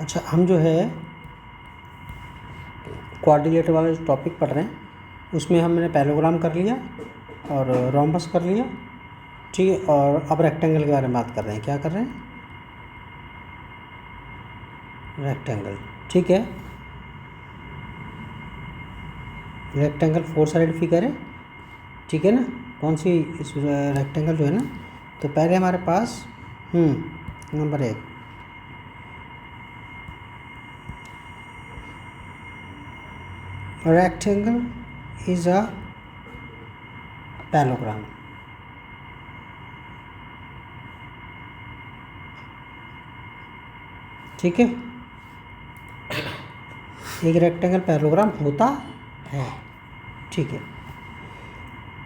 अच्छा, हम जो है क्वाड्रिलेटरल वाला जो टॉपिक पढ़ रहे हैं उसमें हमने पैरेललोग्राम कर लिया और रोम्बस कर लिया, ठीक है। और अब रेक्टेंगल के बारे में बात कर रहे हैं। क्या कर रहे हैं? रेक्टेंगल, ठीक है। रेक्टेंगल 4 साइड फिगर है, ठीक है ना। कौन सी? इस रेक्टेंगल जो है ना, तो पहले हमारे पास number 1 rectangle is a parallelogram, ठीक है। एक रेक्टेंगल पैरेललोग्राम होता है, ठीक है।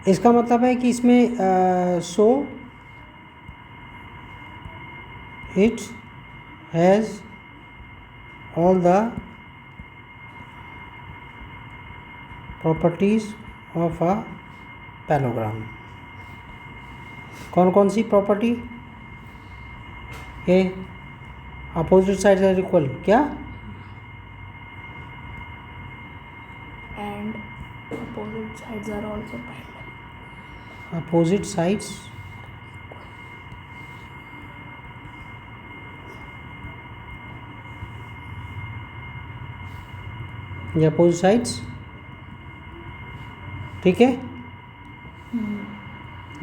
इसका मतलब है कि इसमें so it has all the properties of a parallelogram. कौन कौन सी property? A, opposite sides are equal, क्या? and opposite sides are also parallel. Opposite sides ये अपोजिट साइड्स, ठीक है।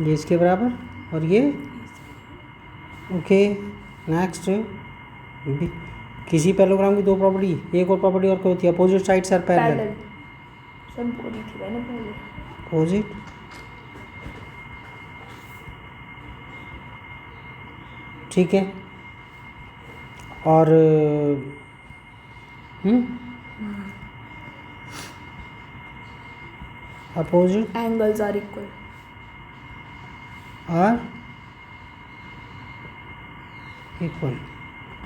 ये इसके बराबर और ये ओके। नेक्स्ट, किसी पैरेललोग्राम की दो प्रॉपर्टी, एक और प्रॉपर्टी और क्या होती है? Opposite sides are parallel. Parallel. सब बोली थी मैंने पहले. अपोजिट ठीक है। और opposite Angles are equal. Are equal,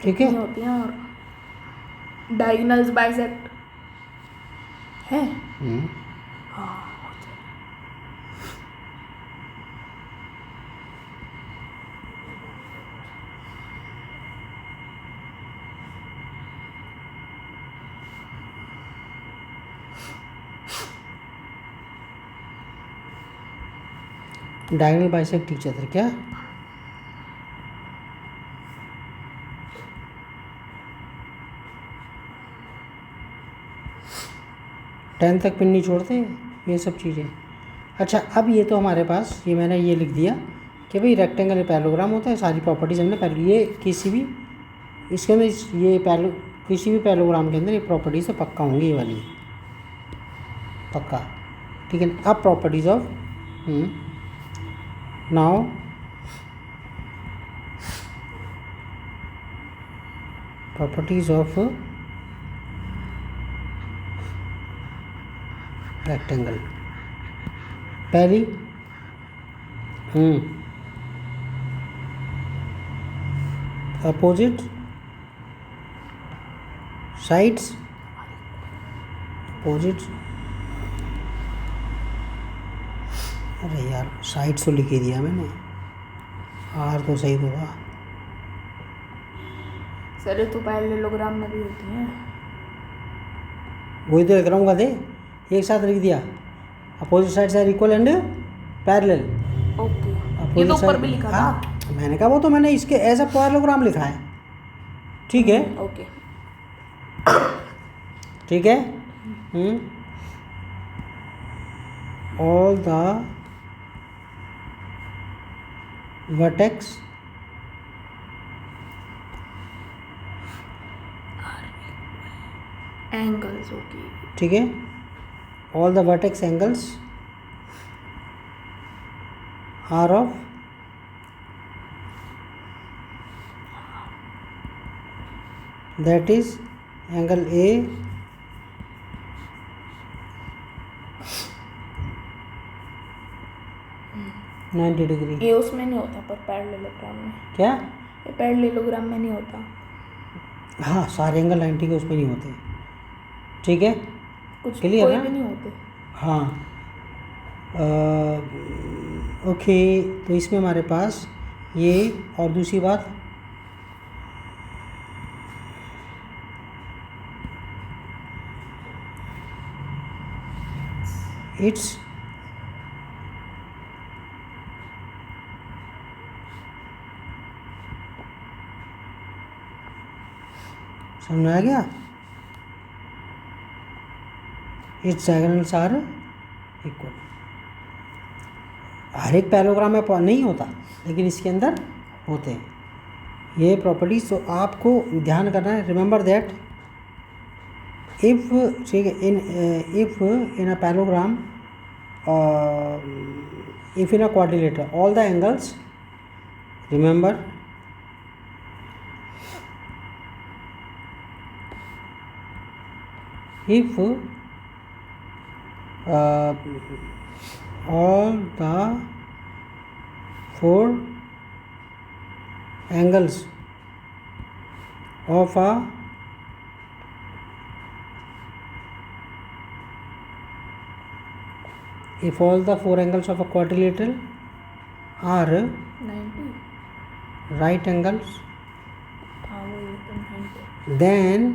ठीक है। नहीं होती हैं और diagonals bisect है. हाँ. डायगोनल बाइसेक्ट ईच अदर, क्या? टेन तक पिन नहीं छोड़ते ये सब चीज़ें। अच्छा, अब ये तो हमारे पास ये मैंने ये लिख दिया कि भाई रेक्टेंगल पैरेललोग्राम होता है। सारी प्रॉपर्टीज हमने पहले, ये किसी भी इसके अंदर ये किसी भी पैरेललोग्राम के अंदर ये प्रॉपर्टीज तो पक्का होंगी, ये वाली पक्का, ठीक है। अब properties of now properties of rectangle. पहली अपोजिट साइड्स, अपोजिट, अरे यार साइड्स तो लिख ही दिया मैंने, आर तो सही होगा। सर तो पैरेललोग्राम में भी होती हैं. वही तो लिख रहा हूँ, दे एक साथ लिख दिया। Opposite sides are equal and parallel. Okay. ये तो ऊपर भी लिखा था. हाँ, मैंने कहा वो तो मैंने इसके एज अ पैरेललोग्राम लिखा है, ठीक है। ओके. ठीक है। All the vertex angles okay. ठीक है। All the vertex angles are of that is angle A 90 degree. ये उसमें नहीं होता पर पैरेललोग्राम में. क्या? ये पैरेललोग्राम में नहीं होता. हाँ, सारे एंगल 90 के उसमें नहीं होते, ठीक है। कुछ क्लियर कोई ना? भी नहीं होते. हाँ, ओके। तो इसमें हमारे पास ये और दूसरी बात इट्स समझ में आ गया? Its diagonals are equal. हर एक पैराग्राम में नहीं होता, लेकिन इसके अंदर होते हैं ये प्रॉपर्टीज। तो आपको ध्यान करना है, रिमेंबर दैट इफ ठीक है if in a parallelogram if in a quadrilateral all the angles, remember if all the four angles of a if all the four angles of a quadrilateral are 90। right angles, हाँ वही तो 90। then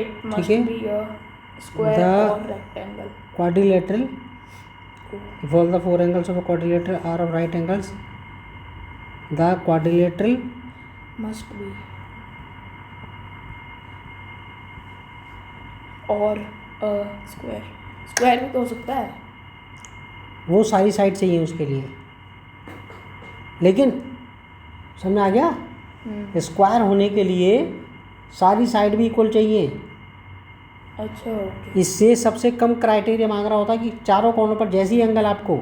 It must ठीक है, be a square The- or rectangle। quadrilateral, if all the four angles of a quadrilateral are of right angles, the quadrilateral Must be और a square। Square भी तो हो सकता है। वो सारी साइड चाहिए उसके लिए, लेकिन समझ में आ गया? स्क्वायर होने के लिए सारी साइड भी इक्वल चाहिए। अच्छा ओके। इससे सबसे कम क्राइटेरिया मांग रहा होता है कि चारों कोनों पर जैसे ही एंगल आपको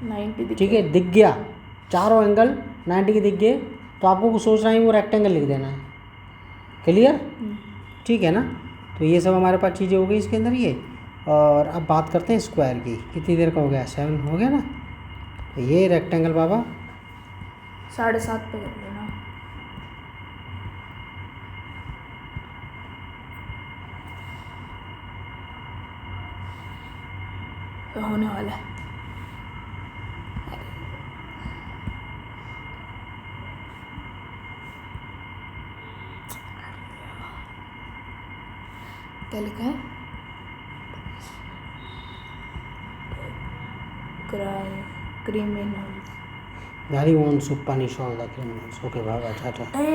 90 दिख ठीक है दिख गया, चारों एंगल 90 के दिख गए, तो आपको कुछ सोचना है वो रेक्टेंगल लिख देना है। क्लियर? ठीक है ना? तो ये सब हमारे पास चीज़ें हो गई इसके अंदर ये। और अब बात करते हैं स्क्वायर की। कितनी देर का हो गया? 7 हो गया ना? तो ये रेक्टेंगल बाबा 7.5 पे कर लेना। तो होने वाला है। क्या लिखा है? Criminal. Daddy wants to punish all the criminals. Okay, Baba, Tata. A